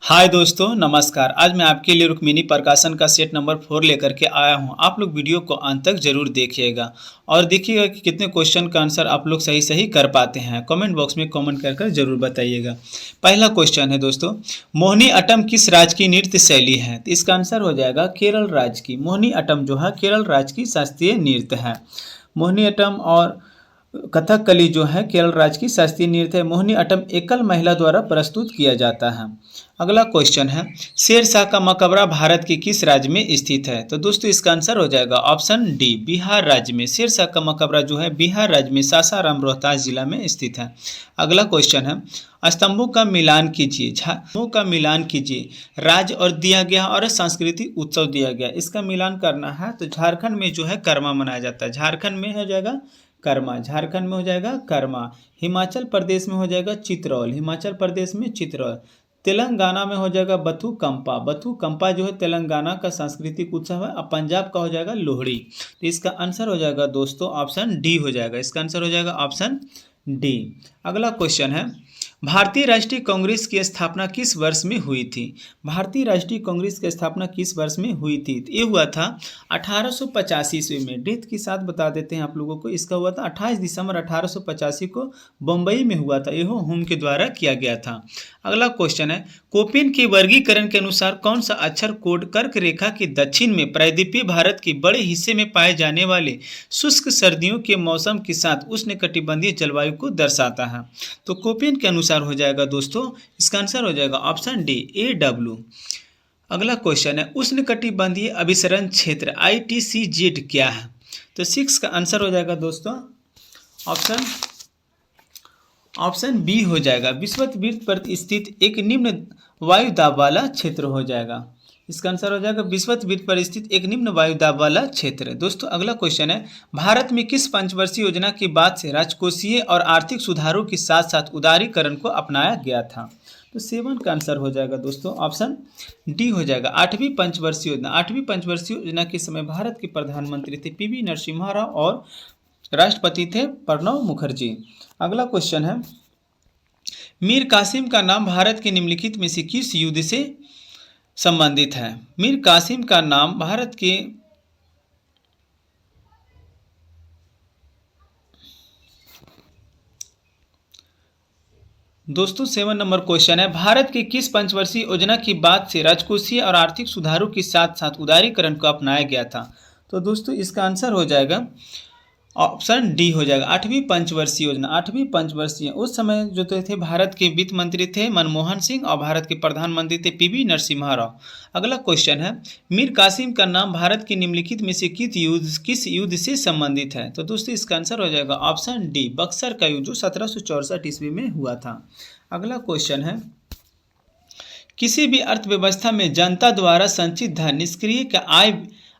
हाय दोस्तों, नमस्कार। आज मैं आपके लिए रुक्मिणी प्रकाशन का सेट नंबर 4 लेकर के आया हूं। आप लोग वीडियो को अंत तक जरूर देखिएगा और देखिएगा कि कितने क्वेश्चन का आंसर आप लोग सही सही कर पाते हैं। कमेंट बॉक्स में कमेंट कर कर जरूर बताइएगा। पहला क्वेश्चन है दोस्तों, मोहिनी अट्टम किस राज्य की नृत्य शैली है? तो इसका आंसर हो जाएगा केरल राज्य की। मोहिनी अट्टम जो है केरल राज्य की शास्त्रीय नृत्य है। मोहिनी अट्टम और कथकली जो है केरल राज्य की शास्त्रीय नृत्य है। मोहिनी अट्टम एकल महिला द्वारा प्रस्तुत किया जाता है। अगला क्वेश्चन है, शेरशाह का मकबरा भारत के किस राज्य में स्थित है? तो दोस्तों इसका आंसर हो जाएगा ऑप्शन डी, बिहार राज्य में। शेरशाह का मकबरा जो है बिहार राज्य में सासाराम रोहतास जिला में स्थित है। अगला क्वेश्चन है, स्तंभों का मिलान कीजिए। स्तंभों का मिलान कीजिए। राज्य और दिया गया और सांस्कृतिक उत्सव दिया गया। इसका मिलान करना है तो झारखंड में जो है कर्मा मनाया जाता है। झारखंड में हो जाएगा कर्मा, झारखंड में हो जाएगा कर्मा। हिमाचल प्रदेश में हो जाएगा चित्रौल, हिमाचल प्रदेश में चित्रौल। तेलंगाना में हो जाएगा बथुकंपा, बथुकंपा जो है तेलंगाना का सांस्कृतिक उत्सव है। अब पंजाब का हो जाएगा लोहड़ी। तो इसका आंसर हो जाएगा दोस्तों ऑप्शन डी हो जाएगा। इसका आंसर हो जाएगा ऑप्शन डी। अगला क्वेश्चन है, भारतीय राष्ट्रीय कांग्रेस की स्थापना किस वर्ष में हुई थी? भारतीय राष्ट्रीय कांग्रेस की स्थापना किस वर्ष में हुई थी? ये हुआ था 1885 ईस्वी में। डेट के साथ बता देते हैं आप लोगों को। इसका हुआ था 28 दिसंबर 1885 को बम्बई में हुआ था। यह हुम के द्वारा किया गया था। अगला क्वेश्चन है, कोपेन के वर्गीकरण के अनुसार कौन सा अक्षर कोड कर्क रेखा के दक्षिण में प्रायद्वीपीय भारत के बड़े हिस्से में पाए जाने वाले शुष्क सर्दियों के मौसम के साथ उष्णकटिबंधीय जलवायु को दर्शाता है? तो कोपेन के अनुसार हो जाएगा दोस्तों, इसका आंसर हो जाएगा ऑप्शन डी, AW। अगला क्वेश्चन है, उष्णकटिबंधीय अभिसरण क्षेत्र ITCZ क्या है? तो 6 का आंसर हो जाएगा दोस्तों ऑप्शन बी हो जाएगा। विषुववृत्त पर स्थित एक निम्न वायु दाब वाला क्षेत्र हो जाएगा। इसका आंसर हो जाएगा विषुववृत्त पर स्थित एक निम्न वायु दाब वाला क्षेत्र। दोस्तों अगला क्वेश्चन है, भारत में किस पंचवर्षीय योजना के बाद से राजकोषीय और आर्थिक सुधारों के साथ साथ उदारीकरण को अपनाया गया था? तो 7 का आंसर हो जाएगा दोस्तों ऑप्शन डी हो जाएगा, 8वीं पंचवर्षीय योजना। 8वीं पंचवर्षीय योजना के समय भारत के प्रधानमंत्री थे PV नरसिम्हा राव और राष्ट्रपति थे प्रणब मुखर्जी। अगला क्वेश्चन है, मीर कासिम का नाम भारत के निम्नलिखित में से किस युद्ध से संबंधित है? मीर कासिम का नाम भारत के दोस्तों 7 नंबर क्वेश्चन है, भारत के किस पंचवर्षीय योजना की बाद से राजकोषीय और आर्थिक सुधारों के साथ साथ उदारीकरण को अपनाया गया था? तो दोस्तों इसका आंसर हो जाएगा ऑप्शन डी हो जाएगा, 8वीं पंचवर्षीय योजना। 8वीं पंचवर्षीय, उस समय जो थे भारत के वित्त मंत्री थे मनमोहन सिंह और भारत के प्रधानमंत्री थे PV नरसिम्हा राव। अगला क्वेश्चन है, मीर कासिम का नाम भारत के निम्नलिखित में से किस युद्ध से संबंधित है? तो दोस्तों इसका आंसर हो जाएगा ऑप्शन डी, बक्सर का युद्ध जो 1764 ईस्वी में हुआ था। अगला क्वेश्चन है, किसी भी अर्थव्यवस्था में जनता द्वारा संचित धन निष्क्रिय का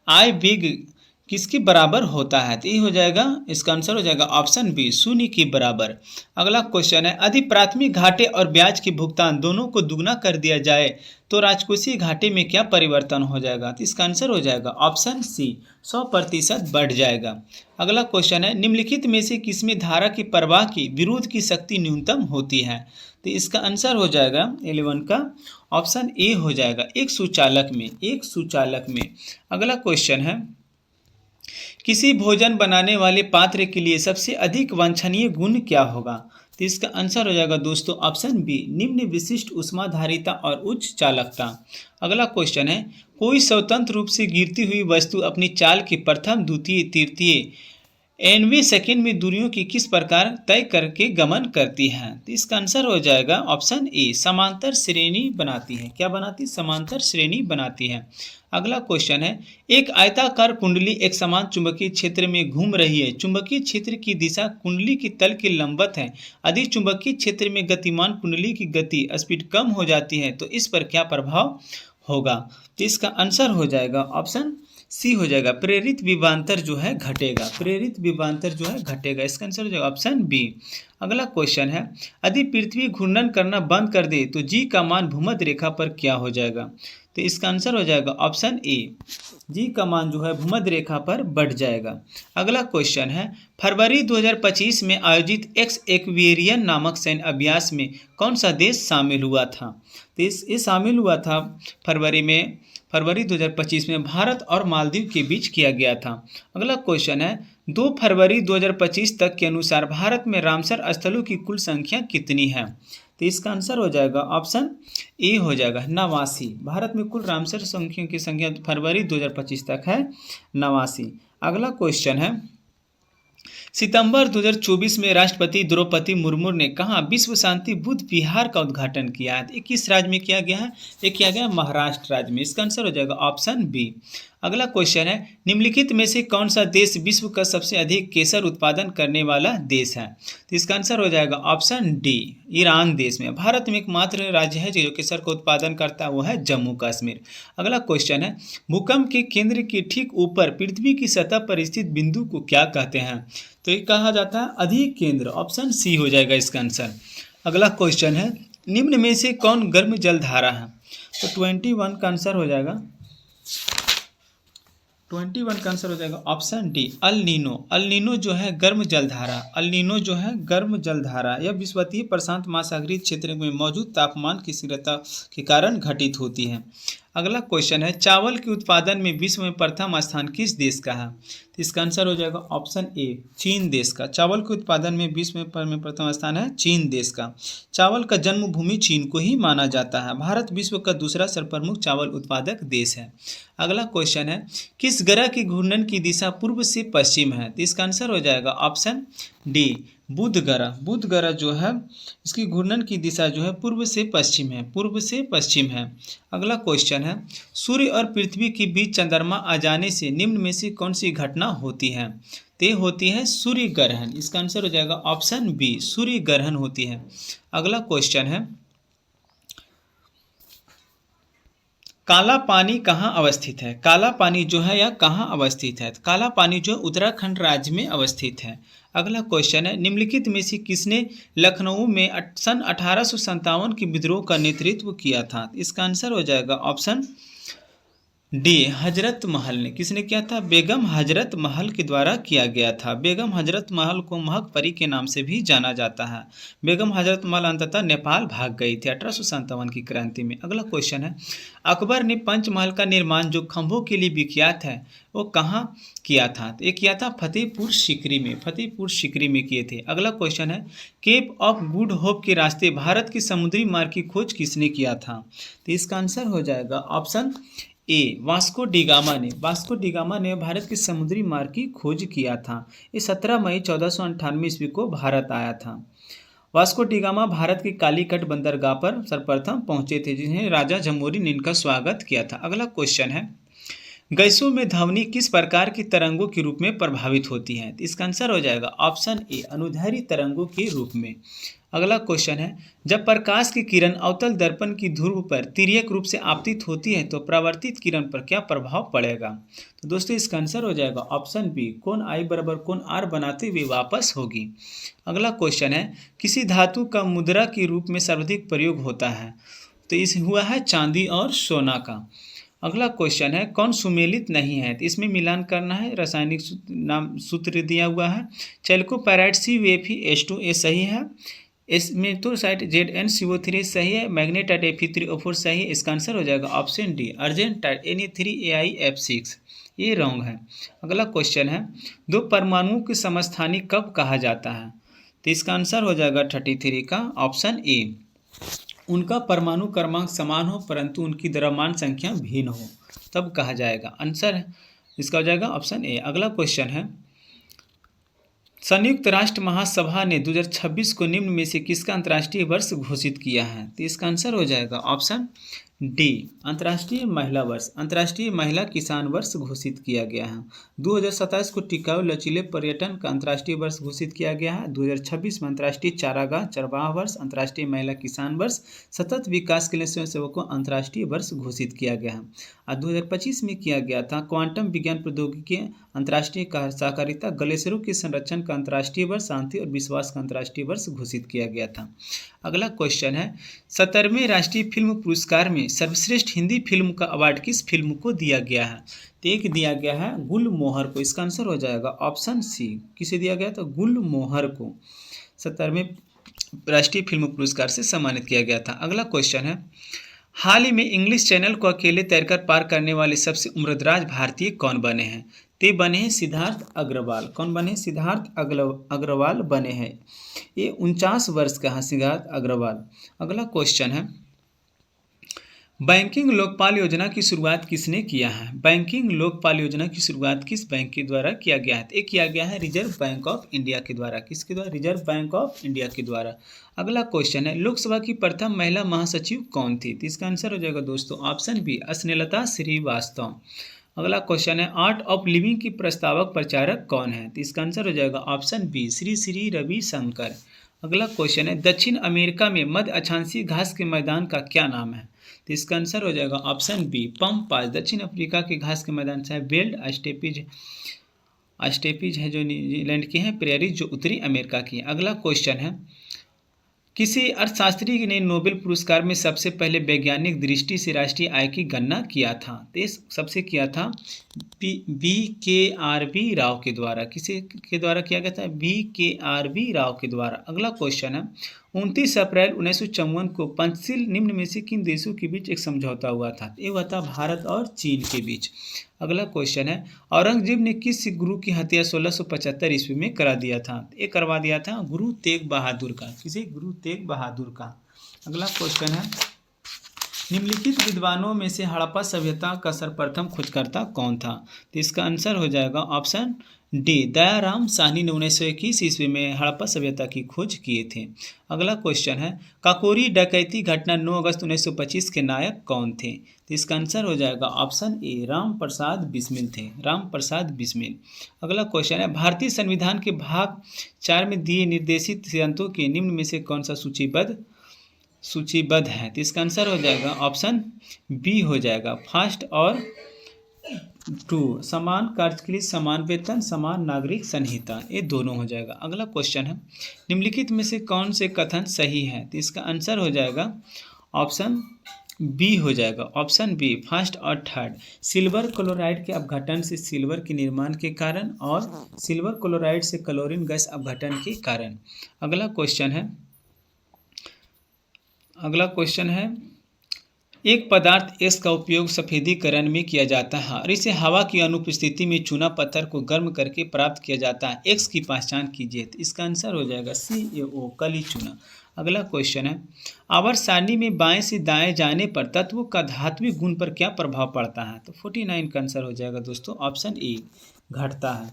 आय विग किसके बराबर होता है? तो ये हो जाएगा, इसका आंसर हो जाएगा ऑप्शन बी, शून्य के बराबर। अगला क्वेश्चन है, यदि प्राथमिक घाटे और ब्याज के भुगतान दोनों को दुगना कर दिया जाए तो राजकोषीय घाटे में क्या परिवर्तन हो जाएगा? तो इसका आंसर हो जाएगा ऑप्शन सी, 100% बढ़ जाएगा। अगला क्वेश्चन है, निम्नलिखित में से किसमें धारा की प्रवाह की विरोध की शक्ति न्यूनतम होती है? तो इसका आंसर हो जाएगा 11 का ऑप्शन ए हो जाएगा, एक सुचालक में। अगला क्वेश्चन है, किसी भोजन बनाने वाले पात्र के लिए सबसे अधिक वांछनीय गुण क्या होगा? तो इसका आंसर हो जाएगा दोस्तों ऑप्शन बी, निम्न विशिष्ट ऊष्माधारिता और उच्च चालकता। अगला क्वेश्चन है, कोई स्वतंत्र रूप से गिरती हुई वस्तु अपनी चाल के प्रथम, द्वितीय, तृतीय nवें सेकेंड में दूरियों की किस प्रकार तय करके गमन करती है? तो इसका आंसर हो जाएगा ऑप्शन ए, समांतर श्रेणी बनाती है। क्या बनाती? समांतर श्रेणी बनाती है। अगला क्वेश्चन है, एक आयताकार कुंडली एक समान चुंबकीय क्षेत्र में घूम रही है। चुंबकीय क्षेत्र की दिशा कुंडली के तल के लंबवत है। यदि चुंबकीय क्षेत्र में गतिमान कुंडली की गति स्पीड कम हो जाती है तो इस पर क्या प्रभाव होगा? तो इसका आंसर हो जाएगा ऑप्शन सी हो जाएगा, प्रेरित विभवांतर जो है घटेगा। प्रेरित विभवांतर जो है घटेगा। इसका आंसर हो जाएगा ऑप्शन बी। अगला क्वेश्चन है, यदि पृथ्वी घूर्णन करना बंद कर दे तो जी का मान भूमध्य रेखा पर क्या हो जाएगा? तो इसका आंसर हो जाएगा ऑप्शन ए, जी का मान जो है भूमध्य रेखा पर बढ़ जाएगा। अगला क्वेश्चन है, फरवरी 2025 में आयोजित एक्स एक्वेरियन नामक सैन्य अभ्यास में कौन सा देश शामिल हुआ था? तो ये शामिल हुआ था फरवरी 2025 में भारत और मालदीव के बीच किया गया था। अगला क्वेश्चन है 2 फरवरी 2025 तक के अनुसार भारत में रामसर स्थलों की कुल संख्या कितनी है? तो इसका आंसर हो जाएगा ऑप्शन ए हो जाएगा 89। भारत में कुल रामसर संख्या की संख्या फरवरी 2025 तक है 89। अगला क्वेश्चन है सितंबर 2024 में राष्ट्रपति द्रौपदी मुर्मू ने कहा विश्व शांति बुद्ध विहार का उद्घाटन किया है? किस राज्य में किया गया है? ये किया गया महाराष्ट्र राज्य में। इसका आंसर हो जाएगा ऑप्शन बी। अगला क्वेश्चन है निम्नलिखित में से कौन सा देश विश्व का सबसे अधिक केसर उत्पादन करने वाला देश है? तो इसका आंसर हो जाएगा ऑप्शन डी ईरान देश में। भारत में एकमात्र राज्य है जो केसर का उत्पादन करता है वो है जम्मू कश्मीर। अगला क्वेश्चन है भूकंप के केंद्र के ठीक ऊपर पृथ्वी की सतह पर स्थित बिंदु को क्या कहते हैं? तो ये कहा जाता है अधिक केंद्र। ऑप्शन सी हो जाएगा इसका आंसर। अगला क्वेश्चन है निम्न में से कौन गर्म जलधारा है? तो 21 का आंसर हो जाएगा 21 का आंसर हो जाएगा option D El Nino. El Nino जो है गर्म जलधारा, अल नीनो जो है गर्म जलधारा यह विषुवतीय प्रशांत महासागरीय क्षेत्र में मौजूद तापमान की तीव्रता के कारण घटित होती है। अगला क्वेश्चन है चावल के उत्पादन में विश्व में प्रथम स्थान किस देश का है? तो इसका आंसर हो जाएगा ऑप्शन ए चीन देश का। चावल के उत्पादन में विश्व में प्रथम स्थान है चीन देश का। चावल का जन्मभूमि चीन को ही माना जाता है। भारत विश्व का दूसरा सर्वप्रमुख चावल उत्पादक देश है। अगला क्वेश्चन है किस ग्रह की घूर्णन की दिशा पूर्व से पश्चिम है? तो इसका आंसर हो जाएगा ऑप्शन डी बुध ग्रह। बुध ग्रह जो है इसकी घूर्णन की दिशा जो है पूर्व से पश्चिम है, पूर्व से पश्चिम है। अगला क्वेश्चन है सूर्य और पृथ्वी के बीच चंद्रमा आ जाने से निम्न में से कौन सी घटना होती है? ते होती है सूर्य ग्रहण। इसका आंसर हो जाएगा ऑप्शन बी सूर्य ग्रहण होती है। अगला क्वेश्चन है काला पानी कहाँ अवस्थित है? काला पानी जो है यह कहाँ अवस्थित है? काला पानी जो उत्तराखंड राज्य में अवस्थित है। अगला क्वेश्चन है निम्नलिखित में से किसने लखनऊ में सन 1857 के विद्रोह का नेतृत्व किया था? इसका आंसर हो जाएगा ऑप्शन डी हजरत महल ने। किसने किया था? बेगम हजरत महल के द्वारा किया गया था। बेगम हजरत महल को महक परी के नाम से भी जाना जाता है। बेगम हजरत महल अंततः नेपाल भाग गई थी 1857 की क्रांति में। अगला क्वेश्चन है अकबर ने पंचमहल का निर्माण जो खंभों के लिए विख्यात है वो कहाँ किया था? तो ये किया था फतेहपुर सीकरी में, फतेहपुर सीकरी में किए थे। अगला क्वेश्चन है केप ऑफ गुड होप के रास्ते भारत की समुद्री मार्ग की खोज किसने किया था? तो इसका आंसर हो जाएगा ऑप्शन ए वास्को डिगामा ने। वास्को डिगामा ने भारत के समुद्री मार्ग की खोज किया था। ये 17 मई 1498 ईस्वी को भारत आया था। वास्को डिगामा भारत के कालीकट बंदरगाह पर सर्वप्रथम पहुंचे थे जिन्हें राजा जमोरी ने इनका स्वागत किया था। अगला क्वेश्चन है गैसों में ध्वनि किस प्रकार की तरंगों के रूप में प्रभावित होती है? इसका आंसर हो जाएगा ऑप्शन ए अनुदैर्घ्य तरंगों के रूप में। अगला क्वेश्चन है जब प्रकाश की किरण अवतल दर्पण की ध्रुव पर तिर्यक रूप से आपतित होती है तो परावर्तित किरण पर क्या प्रभाव पड़ेगा? तो दोस्तों इसका आंसर हो जाएगा ऑप्शन बी कोण आई बराबर कोण आर बनाते हुए वापस होगी। अगला क्वेश्चन है किसी धातु का मुद्रा के रूप में सर्वाधिक प्रयोग होता है? तो इस हुआ है चांदी और सोना का। अगला क्वेश्चन है कौन सुमेलित नहीं है? तो इसमें मिलान करना है। रासायनिक नाम सूत्र दिया हुआ है चैल्कोपैराइड CuFeH2 ये सही है। मेथोसाइट ZnCO3 सही है। मैग्नेटाइट Fe3O4 सही है। इसका आंसर हो जाएगा ऑप्शन डी अर्जेंटाइट Na3AiF6 ये रॉन्ग है। अगला क्वेश्चन है दो परमाणुओं की समस्थानी कब कहा जाता है? तो इसका आंसर हो जाएगा 33 का ऑप्शन ए उनका परमाणु क्रमांक समान हो परंतु उनकी द्रव्यमान संख्या भिन्न हो तब कहा जाएगा। आंसर इसका हो जाएगा ऑप्शन ए। अगला क्वेश्चन है संयुक्त राष्ट्र महासभा ने 2026 को निम्न में से किसका अंतर्राष्ट्रीय वर्ष घोषित किया है? तो इसका आंसर हो जाएगा ऑप्शन डी अंतर्राष्ट्रीय महिला वर्ष, अंतर्राष्ट्रीय महिला किसान वर्ष घोषित किया गया है। 2027 को टिकाऊ लचीले पर्यटन का अंतर्राष्ट्रीय वर्ष घोषित किया गया है। 2026 में अंतर्राष्ट्रीय चारागाह चरवाहा वर्ष, अंतर्राष्ट्रीय महिला किसान वर्ष, सतत विकास के लिए स्वयंसेवकों को अंतर्राष्ट्रीय वर्ष घोषित किया गया है। और 2025 में किया गया था क्वांटम विज्ञान प्रौद्योगिकी अंतर्राष्ट्रीय सहकारिता ग्लेशियरों के संरक्षण का अंतर्राष्ट्रीय वर्ष, शांति और विश्वास का अंतर्राष्ट्रीय वर्ष घोषित किया गया था। अगला क्वेश्चन है 17वें राष्ट्रीय फिल्म पुरस्कार में सर्वश्रेष्ठ हिंदी फिल्म का अवार्ड किस फिल्म को दिया गया है? तो एक दिया गया है गुलमोहर को। इसका आंसर हो जाएगा ऑप्शन सी। किसे दिया गया? तो गुलमोहर को 17वें राष्ट्रीय फिल्म पुरस्कार से सम्मानित किया गया था। अगला क्वेश्चन है, हाल ही में इंग्लिश चैनल को अकेले तैरकर पार करने वाले सबसे उम्रदराज भारतीय कौन बने हैं? ते बने हैं सिद्धार्थ अग्रवाल। कौन बने हैं? सिद्धार्थ अग्रवाल बने हैं। ये 49 वर्ष का है सिद्धार्थ अग्रवाल। अगला क्वेश्चन है, बैंकिंग लोकपाल योजना की शुरुआत किसने किया है? बैंकिंग लोकपाल योजना की शुरुआत किस बैंक के द्वारा किया गया है? ये किया गया है रिजर्व बैंक ऑफ इंडिया के द्वारा। किसके द्वारा? रिजर्व बैंक ऑफ इंडिया के द्वारा। अगला क्वेश्चन है, लोकसभा की प्रथम महिला महासचिव कौन थी? तो इसका आंसर हो जाएगा दोस्तों ऑप्शन बी, स्नेहलता श्रीवास्तव। अगला क्वेश्चन है, आर्ट ऑफ लिविंग की प्रस्तावक प्रचारक कौन है? तो इसका आंसर हो जाएगा ऑप्शन बी, श्री श्री रविशंकर। अगला क्वेश्चन है, दक्षिण अमेरिका में मध्य अक्षांशीय घास के मैदान का क्या नाम है? तो इसका आंसर हो जाएगा ऑप्शन बी, पम्पास। दक्षिण अफ्रीका के घास के मैदान से है बेल्ट स्टेपीज है जो न्यूजीलैंड के हैं, प्रेरीज जो उत्तरी अमेरिका की है। अगला क्वेश्चन है, किसी अर्थशास्त्री ने नोबेल पुरस्कार में सबसे पहले वैज्ञानिक दृष्टि से राष्ट्रीय आय की गणना किया था? तो सबसे किया था BKRB राव के द्वारा। किसी के द्वारा किया गया था? BKRB राव के द्वारा। अगला क्वेश्चन है, 29 अप्रैल 1954 को पंचशील निम्न में से किन देशों के बीच एक समझौता हुआ था? ये हुआ था भारत और चीन के बीच। अगला क्वेश्चन है, औरंगजेब ने किस सिख गुरु की हत्या 1675 ईस्वी में करा दिया था? ये करवा दिया था गुरु तेग बहादुर का। किसी? गुरु तेग बहादुर का। अगला क्वेश्चन है, निम्नलिखित विद्वानों में से हड़प्पा सभ्यता का सर्वप्रथम खोजकर्ता कौन था? तो इसका आंसर हो जाएगा ऑप्शन डी, दयाराम साहनी ने 1921 ईस्वी में हड़प्पा सभ्यता की खोज किए थे। अगला क्वेश्चन है, काकोरी डकैती घटना 9 अगस्त 1925 के नायक कौन थे? तो इसका आंसर हो जाएगा ऑप्शन ए, राम प्रसाद बिस्मिल थे। राम प्रसाद बिस्मिल। अगला क्वेश्चन है, भारतीय संविधान के भाग 4 में दिए निर्देशित सिद्धांतों के निम्न में से कौन सा सूचीबद्ध है? तो इसका आंसर हो जाएगा ऑप्शन बी हो जाएगा, फर्स्ट और 2, समान कार्य के लिए समान वेतन, समान नागरिक संहिता, ये दोनों हो जाएगा। अगला क्वेश्चन है, निम्नलिखित में से कौन से कथन सही है? तो इसका आंसर हो जाएगा ऑप्शन बी हो जाएगा, ऑप्शन बी, फर्स्ट और थर्ड। सिल्वर क्लोराइड के अपघटन से सिल्वर के निर्माण के कारण और सिल्वर क्लोराइड से क्लोरीन गैस अपघटन के कारण। अगला क्वेश्चन है, एक पदार्थ एक्स का उपयोग सफेदीकरण में किया जाता है और इसे हवा की अनुपस्थिति में चूना पत्थर को गर्म करके प्राप्त किया जाता है। एक्स की पहचान कीजिए। तो इसका आंसर हो जाएगा CaO, काली चूना। अगला क्वेश्चन है, आवर्त सारणी में बाएं से दाएं जाने पर तत्वों का धात्विक गुण पर क्या प्रभाव पड़ता है? तो 49 का आंसर हो जाएगा दोस्तों ऑप्शन ए, घटता है।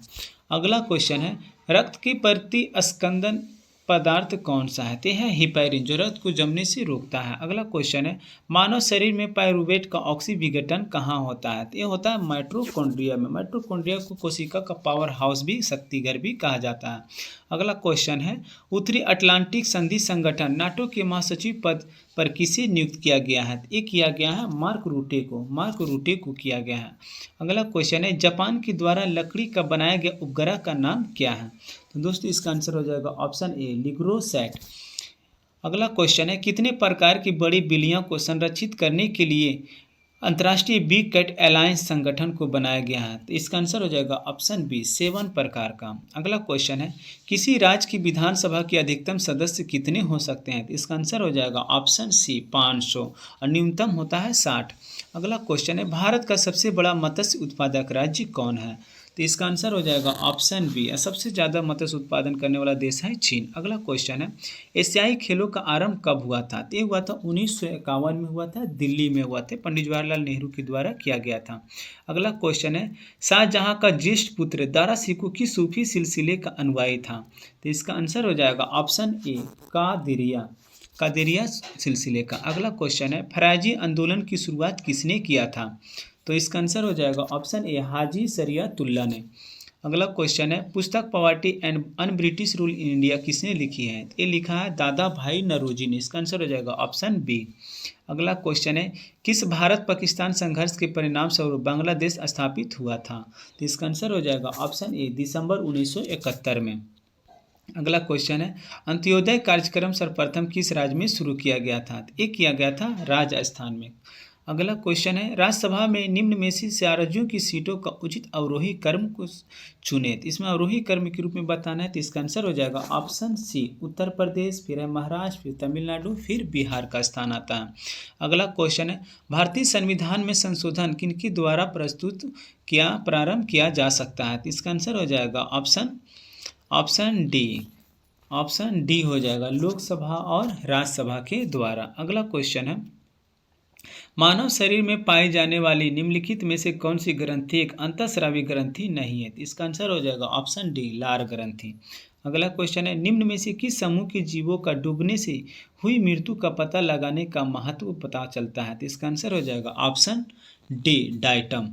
अगला क्वेश्चन है, रक्त के प्रति स्कंदन पदार्थ कौन सा है? ते है हिपैरिन, जो रक्त को जमने से रोकता है। अगला क्वेश्चन है, मानव शरीर में पायरुवेट का ऑक्सी विघटन कहाँ होता है? तो ये होता है माइटोकॉन्ड्रिया में। माइटोकॉन्ड्रिया को कोशिका का पावर हाउस भी, शक्तिघर भी कहा जाता है। अगला क्वेश्चन है, उत्तरी अटलांटिक संधि संगठन नाटो के महासचिव पद पर किसे नियुक्त किया गया है? ये किया गया है मार्क रूटे को किया गया है। अगला क्वेश्चन है, जापान के द्वारा लकड़ी का बनाया गया उपग्रह का नाम क्या है? तो दोस्तों इसका आंसर हो जाएगा ऑप्शन ए, लिग्रोसैट। अगला क्वेश्चन है, कितने प्रकार की बड़ी बिल्लियों को संरक्षित करने के लिए अंतर्राष्ट्रीय बिग कैट अलायंस संगठन को बनाया गया है? तो इसका आंसर हो जाएगा ऑप्शन बी, 7 प्रकार का। अगला क्वेश्चन है, किसी राज्य की विधानसभा के अधिकतम सदस्य कितने हो सकते हैं? तो इसका आंसर हो जाएगा ऑप्शन सी, 500, और न्यूनतम होता है 60। अगला क्वेश्चन है, भारत का सबसे बड़ा मत्स्य उत्पादक राज्य कौन है? तो इसका आंसर हो जाएगा ऑप्शन बी, सबसे ज़्यादा मत्स्य उत्पादन करने वाला देश है चीन। अगला क्वेश्चन है, एशियाई खेलों का आरंभ कब हुआ था? तो ये हुआ था 1951 में हुआ था, दिल्ली में हुआ था, पंडित जवाहरलाल नेहरू के द्वारा किया गया था। अगला क्वेश्चन है, शाहजहां का ज्येष्ठ पुत्र दारा शिकोह की सूफी सिलसिले का अनुयायी था? तो इसका आंसर हो जाएगा ऑप्शन ए, कादिरिया सिलसिले का। अगला क्वेश्चन है, फराजी आंदोलन की शुरुआत किसने किया था? तो इसका आंसर हो जाएगा ऑप्शन ए, हाजी शरियतुल्लाह ने। अगला क्वेश्चन है, पुस्तक poverty and un British rule in India किसने लिखी है? ये लिखा है दादा भाई नौरोजी ने। इसका आंसर हो जाएगा ऑप्शन बी। अगला क्वेश्चन है, किस भारत पाकिस्तान संघर्ष के परिणाम स्वरूप बांग्लादेश स्थापित हुआ था? तो इसका आंसर हो जाएगा ऑप्शन ए, दिसंबर 1971 में। अगला क्वेश्चन है, अंत्योदय कार्यक्रम सर्वप्रथम किस राज्य में शुरू किया गया था? ये किया गया था राजस्थान में। अगला क्वेश्चन है, राज्यसभा में निम्न में से राज्यों की सीटों का उचित अवरोही क्रम को चुने। तो इसमें अवरोही क्रम के रूप में बताना है, तो इसका आंसर हो जाएगा ऑप्शन सी उत्तर प्रदेश, फिर है महाराष्ट्र, फिर तमिलनाडु, फिर बिहार का स्थान आता है। अगला क्वेश्चन है, भारतीय संविधान में संशोधन किनके द्वारा प्रारंभ किया जा सकता है। तो इसका आंसर हो जाएगा ऑप्शन डी हो जाएगा, लोकसभा और राज्यसभा के द्वारा। अगला क्वेश्चन है, मानव शरीर में पाई जाने वाली निम्नलिखित में से कौन सी ग्रंथि एक अंतःस्रावी ग्रंथि नहीं है। तो इसका आंसर हो जाएगा ऑप्शन डी लार ग्रंथि। अगला क्वेश्चन है, निम्न में से किस समूह के जीवों का डूबने से हुई मृत्यु का पता लगाने का महत्व पता चलता है। तो इसका आंसर हो जाएगा ऑप्शन डी डाइटम।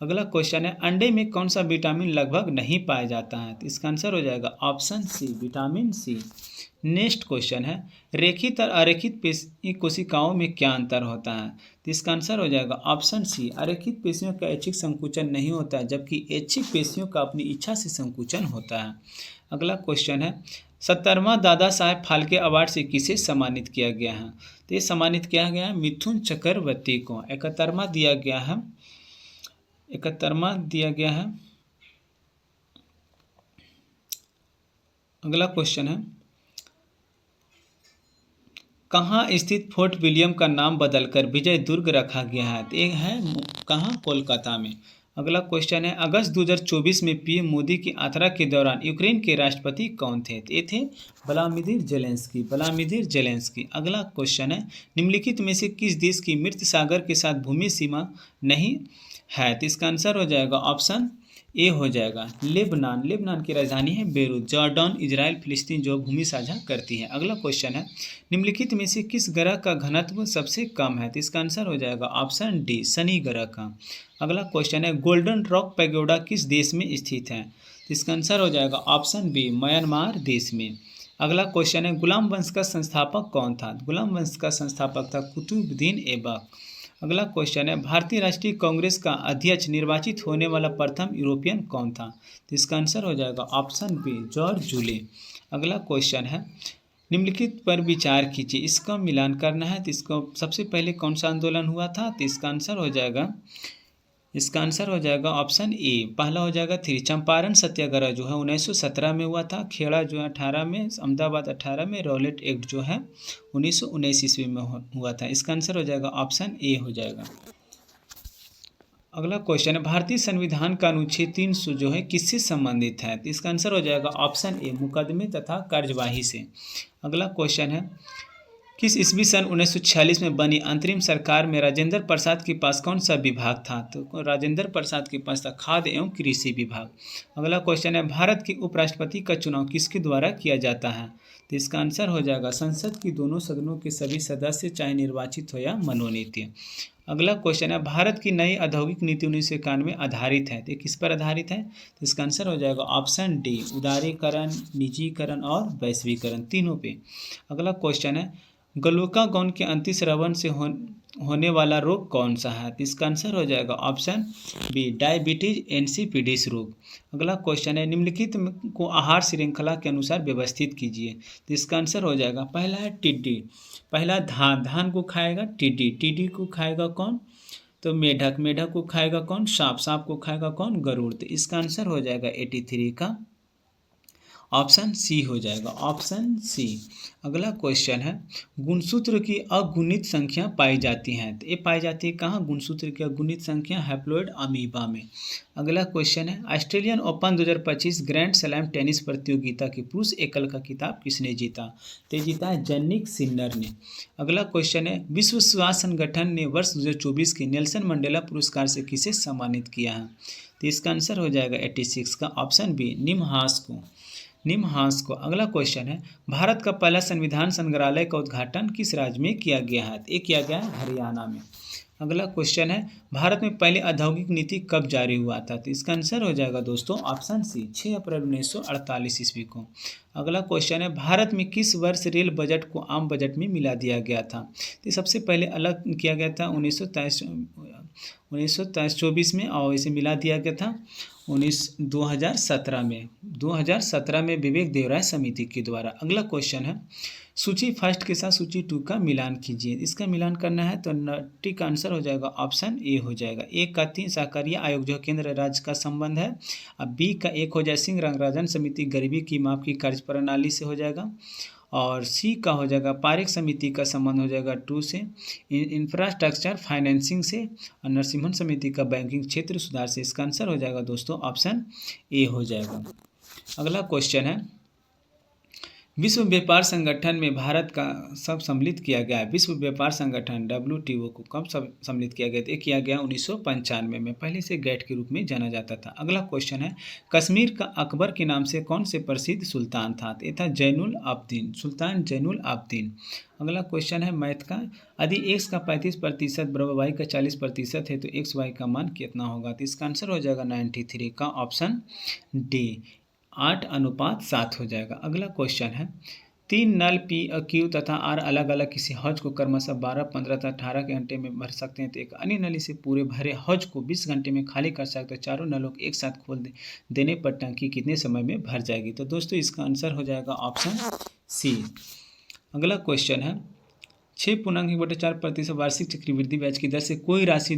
अगला क्वेश्चन है, अंडे में कौन सा विटामिन लगभग नहीं पाया जाता है। तो इसका आंसर हो जाएगा option C vitamin C. Next question है, रेखित और अरेखित कोशिकाओं में क्या अंतर होता है। तो इसका आंसर हो जाएगा ऑप्शन सी, अरेखित पेशियों का ऐच्छिक संकुचन नहीं होता है, जबकि ऐच्छिक पेशियों का अपनी इच्छा से संकुचन होता है। अगला क्वेश्चन है, 70वां दादा साहेब फाल्के अवार्ड से किसे सम्मानित किया गया है। तो ये सम्मानित किया गया है मिथुन चक्रवर्ती को। 71वां दिया गया है। अगला क्वेश्चन है, कहाँ स्थित फोर्ट विलियम का नाम बदलकर विजय दुर्ग रखा गया है। तो ये है कहाँ, कोलकाता में। अगला क्वेश्चन है, अगस्त 2024 में पीएम मोदी की यात्रा के दौरान यूक्रेन के राष्ट्रपति कौन थे। तो ये थे व्लादिमीर जेलेंस्की। अगला क्वेश्चन है, निम्नलिखित में से किस देश की मृत सागर के साथ भूमि सीमा नहीं है। तो इसका आंसर हो जाएगा ऑप्शन ए हो जाएगा लेबनान की राजधानी है बेरूत। जॉर्डन, इजराइल, फिलिस्तीन जो भूमि साझा करती है। अगला क्वेश्चन है, निम्नलिखित में से किस ग्रह का घनत्व सबसे कम है। तो इसका आंसर हो जाएगा ऑप्शन डी शनि ग्रह का। अगला क्वेश्चन है, गोल्डन रॉक पैगोडा किस देश में स्थित है। तो इसका आंसर हो जाएगा ऑप्शन बी म्यांमार देश में। अगला क्वेश्चन है, गुलाम वंश का संस्थापक कौन था। गुलाम वंश का संस्थापक था कुतुबुद्दीन ऐबक। अगला क्वेश्चन है, भारतीय राष्ट्रीय कांग्रेस का अध्यक्ष निर्वाचित होने वाला प्रथम यूरोपियन कौन था। तो इसका आंसर हो जाएगा ऑप्शन बी जॉर्ज जूले। अगला क्वेश्चन है, निम्नलिखित पर विचार कीजिए, इसका मिलान करना है। तो इसको सबसे पहले कौन सा आंदोलन हुआ था। तो इसका आंसर हो जाएगा ऑप्शन ए, पहला हो जाएगा चंपारण सत्याग्रह जो है 1917 में हुआ था। खेड़ा जो है 18 में, अहमदाबाद 18 में, रॉलेट एक्ट जो है 1919 ईस्वी में हुआ था। इसका आंसर हो जाएगा ऑप्शन ए हो जाएगा। अगला क्वेश्चन है, भारतीय संविधान का अनुच्छेद 300 जो है किससे संबंधित है। तो इसका आंसर हो जाएगा ऑप्शन ए मुकदमे तथा कार्यवाही से। अगला क्वेश्चन है, किस ईस्वी सन 1946 में बनी अंतरिम सरकार में राजेंद्र प्रसाद के पास कौन सा विभाग था। तो राजेंद्र प्रसाद के पास था खाद्य एवं कृषि विभाग। अगला क्वेश्चन है, भारत के उपराष्ट्रपति का चुनाव किसके द्वारा किया जाता है। तो इसका आंसर हो जाएगा संसद की दोनों सदनों के सभी सदस्य, चाहे निर्वाचित हो या मनोनीत। अगला क्वेश्चन है, भारत की नई औद्योगिक नीति 1991 में आधारित है। तो किस पर आधारित है। तो इसका आंसर हो जाएगा ऑप्शन डी उदारीकरण, निजीकरण और वैश्वीकरण, तीनों पे। अगला क्वेश्चन है, ग्लूकागॉन के अंतिस्रावन से होने वाला रोग कौन सा है। तो इसका आंसर हो जाएगा ऑप्शन बी डायबिटीज इंसिपिडिस रोग। अगला क्वेश्चन है, निम्नलिखित को आहार श्रृंखला के अनुसार व्यवस्थित कीजिए। तो इसका आंसर हो जाएगा, पहला है टिड्डी, पहला धान को खाएगा टिड्डी को खाएगा कौन, तो मेढक को खाएगा कौन, सांप को खाएगा कौन, गरुड़। तो इसका आंसर हो जाएगा 83 का ऑप्शन सी हो जाएगा, ऑप्शन सी। अगला क्वेश्चन है, गुणसूत्र की अगुणित संख्या पाई जाती हैं। तो ये पाई जाती है कहाँ, गुणसूत्र की अगुणित संख्या हैप्लॉइड अमीबा में। अगला क्वेश्चन है, Australian open 2025 grand slam tennis प्रतियोगिता के पुरुष एकल का खिताब किसने जीता। तो जीता है जैनिक सिन्नर ने। अगला क्वेश्चन है, विश्व स्वास्थ्य संगठन ने वर्ष 2024 के नेल्सन मंडेला पुरस्कार से किसे सम्मानित किया है। तो इसका आंसर हो जाएगा 86 का ऑप्शन बी निमहांस को। अगला क्वेश्चन है, भारत का पहला संविधान संग्रहालय का उद्घाटन किस राज्य में किया गया है। ये किया गया है हरियाणा में। अगला क्वेश्चन है, भारत में पहली औद्योगिक नीति कब जारी हुआ था। तो इसका आंसर हो जाएगा दोस्तों ऑप्शन सी 6 अप्रैल 1948 ईस्वी को। अगला क्वेश्चन है, भारत में किस वर्ष रेल बजट को आम बजट में मिला दिया गया था। तो सबसे पहले अलग किया गया था 1923-24 में और इसे मिला दिया गया था 2017 में 2017 में विवेक देवराय समिति के द्वारा। अगला क्वेश्चन है, सूची फर्स्ट के साथ सूची 2 का मिलान कीजिए। इसका मिलान करना है तो टी का आंसर हो जाएगा ऑप्शन ए हो जाएगा। ए का 3 सहकारिता आयोग जो केंद्र राज्य का संबंध है। अब बी का 1 हो जाए सिंह रंगराजन समिति गरीबी की माप की कार्यप्रणाली से हो जाएगा। और सी का हो जाएगा पारेख समिति का संबंध हो जाएगा 2 से, इंफ्रास्ट्रक्चर फाइनेंसिंग से, और नरसिम्हन समिति का बैंकिंग क्षेत्र सुधार से। इसका आंसर हो जाएगा दोस्तों ऑप्शन ए हो जाएगा। अगला क्वेश्चन है, विश्व व्यापार संगठन में भारत का सब सम्मिलित किया गया है। विश्व व्यापार संगठन WTO को कब सम्मिलित किया गया? तो किया गया 1995 में। पहले से गैट के रूप में जाना जाता था। अगला क्वेश्चन है, कश्मीर का अकबर के नाम से कौन से प्रसिद्ध सुल्तान था? तो ये था जैनुल आबदीन, सुल्तान जैनुल आबदीन। अगला क्वेश्चन है मैथ का, यदि x का 35% बराबर y का 40% है तो XY का मान कितना होगा? तो इसका आंसर हो जाएगा 93 का ऑप्शन डी, 8:7 हो जाएगा। अगला क्वेश्चन है, 3 नल P और Q तथा R अलग अलग किसी हौज को क्रमशः 12, 15 तथा 18 घंटे में भर सकते हैं तो एक अन्य नली से पूरे भरे हौज को 20 घंटे में खाली कर सकते हैं। चारों नलों को एक साथ खोल देने पर टंकी कितने समय में भर जाएगी? तो दोस्तों इसका आंसर हो जाएगा ऑप्शन सी। अगला क्वेश्चन है, 6.1/4% वार्षिक चक्रवृद्धि ब्याज की दर से कोई राशि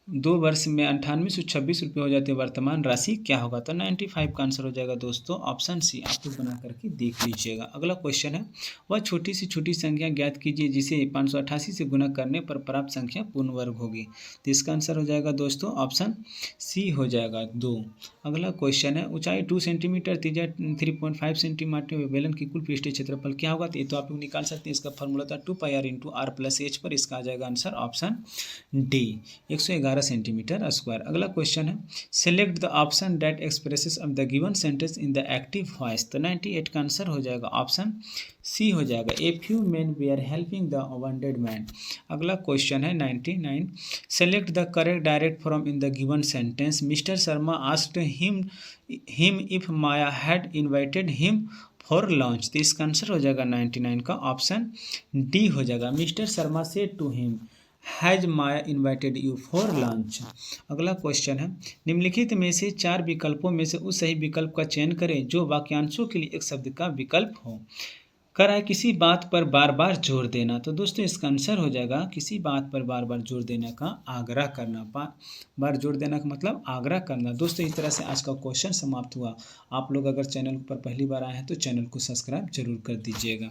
2 वर्ष में 9826 रुपये हो जाते हैं, वर्तमान राशि क्या होगा? तो 95 का आंसर हो जाएगा दोस्तों ऑप्शन सी। आप लोग बना करके देख लीजिएगा। अगला क्वेश्चन है, वह छोटी से छोटी संख्या ज्ञात कीजिए जिसे 588 से गुणा करने पर प्राप्त संख्या पूर्ण वर्ग होगी। तो इसका आंसर हो जाएगा दोस्तों ऑप्शन सी हो जाएगा 2। अगला क्वेश्चन है, ऊंचाई 2 सेंटीमीटर, त्रिज्या 3.5 सेंटीमीटर, बेलन की कुल पृष्ठीय क्षेत्रफल क्या होगा? तो ये तो आप लोग निकाल सकते हैं। इसका फॉर्मूला था 2πr × r+h पर। इसका आ जाएगा answer option D, 111 centimetre square. अगला क्वेश्चन है, select the option that expresses of the given sentence in the active voice. तो 98 का आंसर हो जाएगा ऑप्शन सी हो जाएगा, a few man were helping the wounded man. अगला question है 99, select the correct direct form in the given sentence. Mister Sharma asked him if Maya had invited him for lunch. तो इसका answer हो जाएगा 99 का option D हो जाएगा, mister Sharma said to him has Maya invited you for lunch. अगला question है, निम्नलिखित में से 4 विकल्पों में से उस सही विकल्प का चयन करें जो वाक्यांशों के लिए एक शब्द का विकल्प हो। कर है किसी बात पर बार बार जोर देना। तो दोस्तों इसका आंसर हो जाएगा किसी बात पर बार बार जोर देने का आग्रह करना। बार जोर देना का मतलब आग्रह करना। दोस्तों इस तरह से आज का क्वेश्चन समाप्त हुआ। आप लोग अगर चैनल पर पहली बार आए हैं तो चैनल को सब्सक्राइब जरूर कर दीजिएगा।